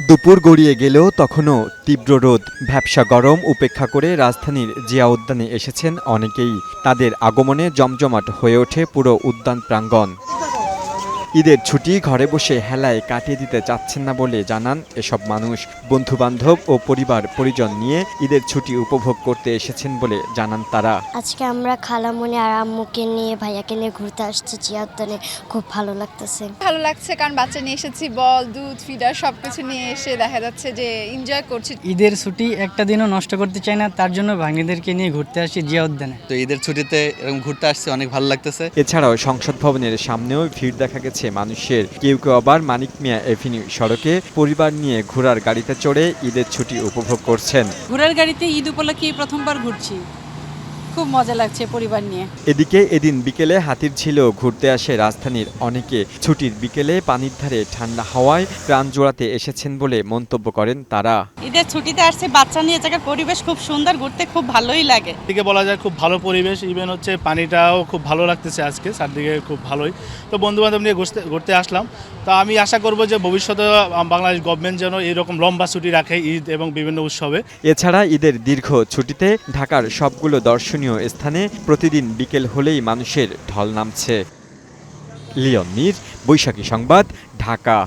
দুপুর গড়িয়ে গেলেও তখনও তীব্র রোদ, ভ্যাপসা গরম উপেক্ষা করে রাজধানীর জিয়া উদ্যানে এসেছেন অনেকেই। তাদের আগমনে জমজমাট হয়ে ওঠে পুরো উদ্যান প্রাঙ্গণ। ঈদের ছুটি ঘরে বসে হেলায় কাটিয়ে দিতে চাচ্ছেন না বলে জানান এসব মানুষ। বন্ধুবান্ধব ও পরিবার পরিজন নিয়ে ঈদের ছুটি উপভোগ করতে এসেছেন বলে জানান তারা। আজকে আমরা খালামণি আর আম্মুকে নিয়ে ভাইয়াকে নিয়ে ঘুরতে আসছি জিয়া উদ্যানে, খুব ভালো লাগতেছে। ভালো লাগছে কারণ বাচ্চা নিয়ে এসেছি, বল দুধ ফিডার সবকিছু নিয়ে এসে দেখা যাচ্ছে যে এনজয় করছি। ঈদের ছুটি একটা দিনও নষ্ট করতে চাই না, তার জন্য ভাগ্নিদেরকে নিয়ে ঘুরতে আসি জিয়া উদ্যানে। তো ঈদের ছুটিতে এরকম ঘুরতে আসছে, অনেক ভালো লাগতেছে। এছাড়াও সংসদ ভবনের সামনেও ভিড় দেখা গেছে মানুষের। কেউ কেউ আবার মানিক মিয়া এভিনিউ সড়কে পরিবার নিয়ে ঘোড়ার গাড়িতে চড়ে ঈদের ছুটি উপভোগ করছেন। ঘোড়ার গাড়িতে ঈদ উপলক্ষে প্রথমবার ঘুরছি, খুব মজা লাগছে পরিবার নিয়ে। এদিকে এদিন বিকেলে হাতিরঝিলেও ঘুরতে আসে রাজধানীর অনেকে। ছুটির বিকেলে পানির ধারে ঠান্ডা হাওয়ায় প্রাণ জোড়াতে এসেছেন বলে মন্তব্য করেন তারা। ঈদের ছুটিতে আসছে বাচ্চা নিয়ে, জায়গার পরিবেশ খুব সুন্দর, ঘুরতে খুব ভালোই লাগে। দিকে বলা যায় খুব ভালো পরিবেশ, ইভেন হচ্ছে পানিটাও খুব ভালো লাগতেছে আজকে, চারদিকে খুব ভালোই। তো বন্ধুবান্ধব নিয়ে ঘুরতে আসলাম। তো আমি আশা করব যে ভবিষ্যতে বাংলাদেশ গভর্নমেন্ট যেন এরকম লম্বা ছুটি রাখে ঈদ এবং বিভিন্ন উৎসবে। এছাড়া ঈদের দীর্ঘ ছুটিতে ঢাকার সবগুলো দর্শনীয় স্থানে প্রতিদিন বিকেল হলেই মানুষের ঢল নামছে। লিওন মীর, বৈশাখী সংবাদ, ঢাকা।